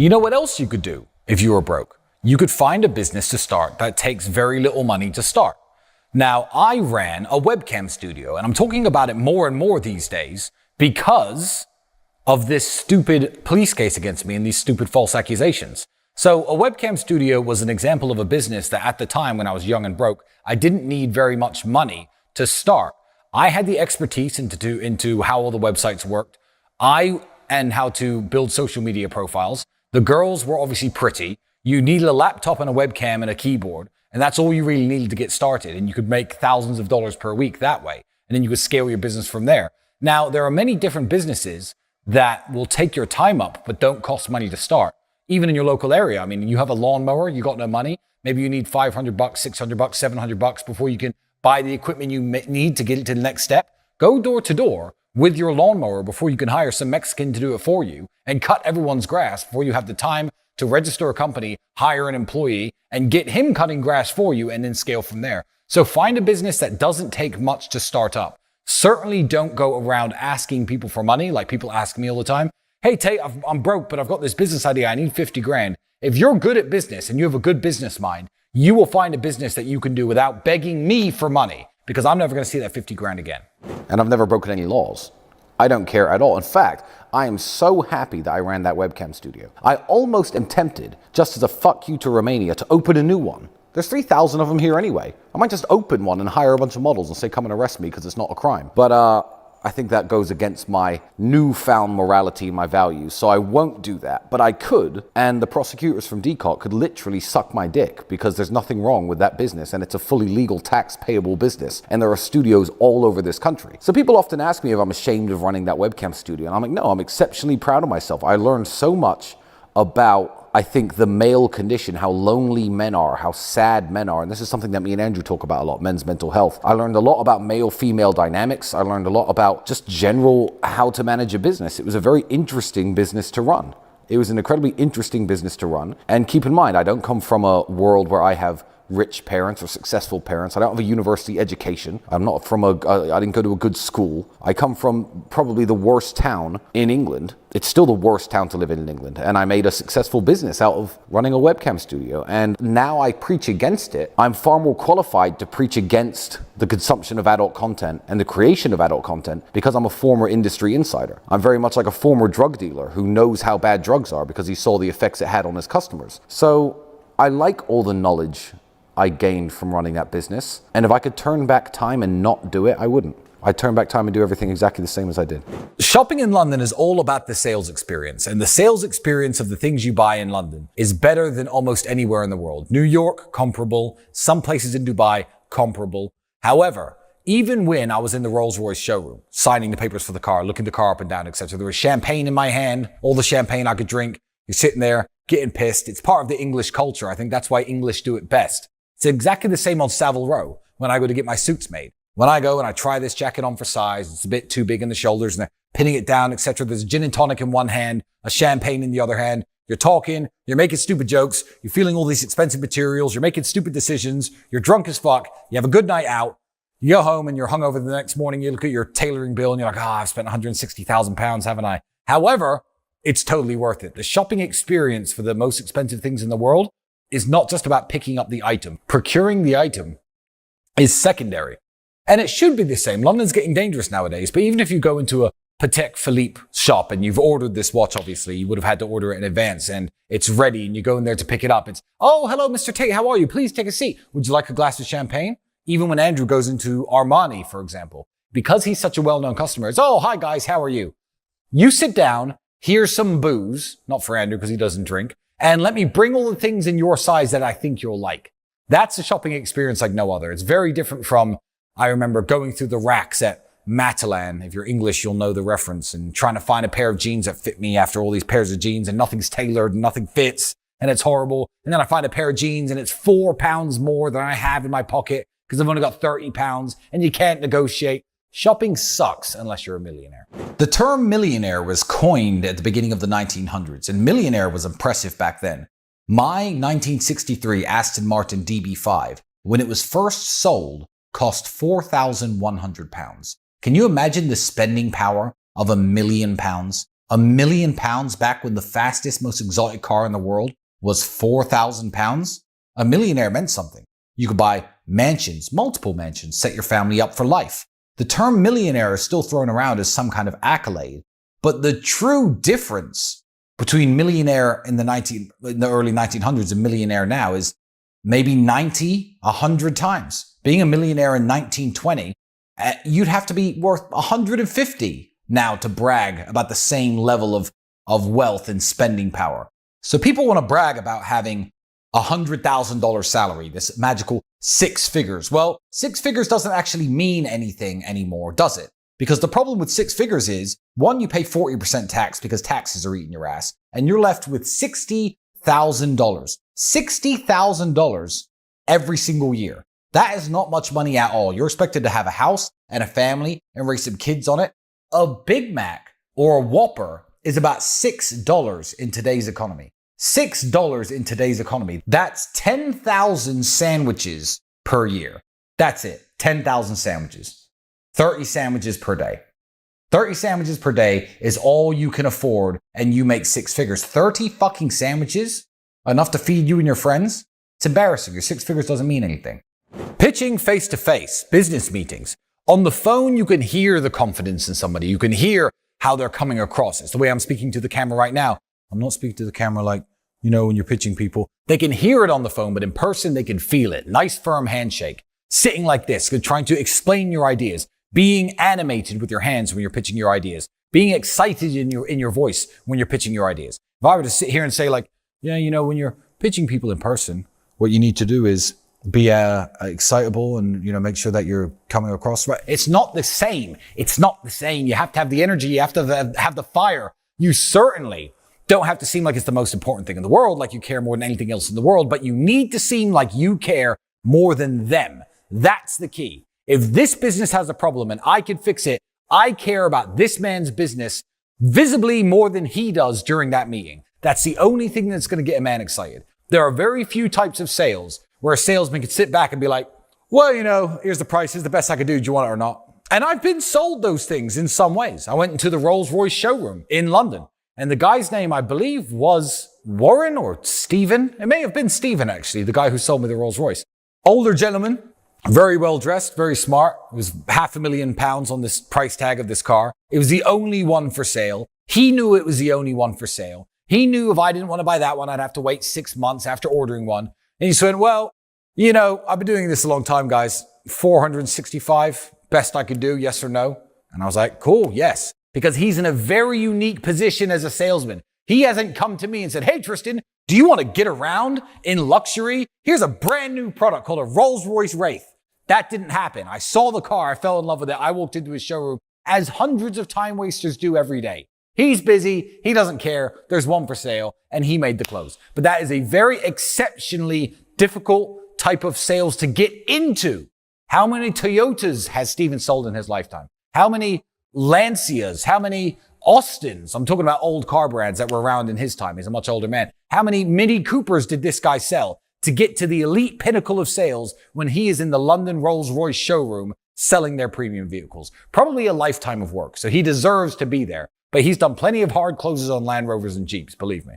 You know what else you could do if you were broke? You could find a business to start that takes very little money to start. Now, I ran a webcam studio, and I'm talking about it more and more these days because of this stupid police case against me and these stupid false accusations. So a webcam studio was an example of a business that at the time when I was young and broke, I didn't need very much money to start. I had the expertise into how all the websites worked. And how to build social media profiles. The girls were obviously pretty. You needed a laptop and a webcam and a keyboard. And that's all you really needed to get started. And you could make thousands of dollars per week that way. And then you could scale your business from there. Now, there are many different businesses that will take your time up, but don't cost money to start. Even in your local area. I mean, you have a lawnmower, you got no money. Maybe you need $500, $600, $700 before you can buy the equipment you need to get it to the next step. Go door to door with your lawnmower before you can hire some Mexican to do it for you and cut everyone's grass before you have the time to register a company, hire an employee, and get him cutting grass for you and then scale from there. So find a business that doesn't take much to start up. Certainly don't go around asking people for money like people ask me all the time. Hey, Tate, I'm broke, but I've got this business idea. I need 50 grand. If you're good at business and you have a good business mind, you will find a business that you can do without begging me for money. Because I'm never going to see that 50 grand again. And I've never broken any laws. I don't care at all. In fact, I am so happy that I ran that webcam studio. I almost am tempted, just as a fuck you to Romania, to open a new one. There's 3,000 of them here anyway. I might just open one and hire a bunch of models and say, come and arrest me because it's not a crime. But I think that goes against my newfound morality and my values, so I won't do that. But I could, and the prosecutors from DCOT could literally suck my dick because there's nothing wrong with that business and it's a fully legal tax payable business and there are studios all over this country. So people often ask me if I'm ashamed of running that webcam studio and I'm like, no, I'm exceptionally proud of myself. I learned so much about, I think, the male condition, how lonely men are, how sad men are. And this is something that me and Andrew talk about a lot, men's mental health. I learned a lot about male-female dynamics. I learned a lot about just general how to manage a business. It was a very interesting business to run. It was an incredibly interesting business to run. And keep in mind, I don't come from a world where I have rich parents or successful parents. I don't have a university education. I didn't go to a good school. I come from probably the worst town in England. It's still the worst town to live in England. And I made a successful business out of running a webcam studio. And now I preach against it. I'm far more qualified to preach against the consumption of adult content and the creation of adult content because I'm a former industry insider. I'm very much like a former drug dealer who knows how bad drugs are because he saw the effects it had on his customers. So I like all the knowledge I gained from running that business. And if I could turn back time and not do it, I wouldn't. I'd turn back time and do everything exactly the same as I did. Shopping in London is all about the sales experience. And the sales experience of the things you buy in London is better than almost anywhere in the world. New York, comparable. Some places in Dubai, comparable. However, even when I was in the Rolls-Royce showroom, signing the papers for the car, looking the car up and down, etc., there was champagne in my hand, all the champagne I could drink. You're sitting there, getting pissed. It's part of the English culture. I think that's why English do it best. It's exactly the same on Savile Row when I go to get my suits made. When I go and I try this jacket on for size, it's a bit too big in the shoulders and they're pinning it down, etc. There's a gin and tonic in one hand, a champagne in the other hand. You're talking, you're making stupid jokes, you're feeling all these expensive materials, you're making stupid decisions, you're drunk as fuck, you have a good night out, you go home and you're hungover the next morning, you look at your tailoring bill and you're like, I've spent 160,000 pounds, haven't I? However, it's totally worth it. The shopping experience for the most expensive things in the world is not just about picking up the item. Procuring the item is secondary. And it should be the same. London's getting dangerous nowadays, but even if you go into a Patek Philippe shop and you've ordered this watch, obviously, you would have had to order it in advance and it's ready and you go in there to pick it up. It's, oh, hello, Mr. Tate, how are you? Please take a seat. Would you like a glass of champagne? Even when Andrew goes into Armani, for example, because he's such a well-known customer, it's, oh, hi guys, how are you? You sit down, here's some booze, not for Andrew because he doesn't drink, and let me bring all the things in your size that I think you'll like. That's a shopping experience like no other. It's very different from, I remember going through the racks at Matalan. If you're English, you'll know the reference, and trying to find a pair of jeans that fit me after all these pairs of jeans and nothing's tailored and nothing fits and it's horrible. And then I find a pair of jeans and it's 4 pounds more than I have in my pocket because I've only got 30 pounds and you can't negotiate. Shopping sucks unless you're a millionaire. The term millionaire was coined at the beginning of the 1900s, and millionaire was impressive back then. My 1963 Aston Martin DB5, when it was first sold, cost £4,100. Can you imagine the spending power of £1 million? £1,000,000 back when the fastest, most exotic car in the world was £4,000. A millionaire meant something. You could buy mansions, multiple mansions, set your family up for life. The term millionaire is still thrown around as some kind of accolade, but the true difference between millionaire in the early 1900s and millionaire now is maybe 90, 100 times. Being a millionaire in 1920, you'd have to be worth 150 now to brag about the same level of wealth and spending power. So people want to brag about having $100,000 salary, this magical 6 figures. Well, 6 figures doesn't actually mean anything anymore, does it? Because the problem with 6 figures is, one, you pay 40% tax because taxes are eating your ass, and you're left with $60,000. $60,000 every single year. That is not much money at all. You're expected to have a house and a family and raise some kids on it. A Big Mac or a Whopper is about $6 in today's economy. $6 in today's economy. That's 10,000 sandwiches per year. That's it. 10,000 sandwiches. 30 sandwiches per day. 30 sandwiches per day is all you can afford, and you make 6 figures. 30 fucking sandwiches? Enough to feed you and your friends? It's embarrassing. Your 6 figures doesn't mean anything. Pitching face-to-face, business meetings. On the phone, you can hear the confidence in somebody. You can hear how they're coming across. It's the way I'm speaking to the camera right now. I'm not speaking to the camera like, when you're pitching people. They can hear it on the phone, but in person, they can feel it. Nice, firm handshake. Sitting like this, trying to explain your ideas. Being animated with your hands when you're pitching your ideas. Being excited in your voice when you're pitching your ideas. If I were to sit here and say like, when you're pitching people in person, what you need to do is be excitable and, make sure that you're coming across right. It's not the same. It's not the same. You have to have the energy. You have to have the fire. You certainly don't have to seem like it's the most important thing in the world, like you care more than anything else in the world, but you need to seem like you care more than them. That's the key. If this business has a problem and I can fix it, I care about this man's business visibly more than he does during that meeting. That's the only thing that's going to get a man excited. There are very few types of sales where a salesman can sit back and be like, well, here's the price. Here's the best I could do. Do you want it or not? And I've been sold those things in some ways. I went into the Rolls-Royce showroom in London, and the guy's name, I believe, was Warren or Stephen. It may have been Stephen, actually, the guy who sold me the Rolls-Royce. Older gentleman, very well dressed, very smart. It was £500,000 on this price tag of this car. It was the only one for sale. He knew it was the only one for sale. He knew if I didn't want to buy that one, I'd have to wait 6 months after ordering one. And he said, well, I've been doing this a long time, guys. 465, best I could do, yes or no? And I was like, cool, yes. Because he's in a very unique position as a salesman. He hasn't come to me and said, hey, Tristan, do you want to get around in luxury? Here's a brand new product called a Rolls-Royce Wraith. That didn't happen. I saw the car. I fell in love with it. I walked into his showroom as hundreds of time wasters do every day. He's busy. He doesn't care. There's one for sale, and he made the close. But that is a very exceptionally difficult type of sales to get into. How many Toyotas has Steven sold in his lifetime? How many Lancias? How many Austins? I'm talking about old car brands that were around in his time. He's a much older man. How many Mini Coopers did this guy sell to get to the elite pinnacle of sales when he is in the London Rolls-Royce showroom selling their premium vehicles? Probably a lifetime of work. So he deserves to be there. But he's done plenty of hard closes on Land Rovers and Jeeps, believe me.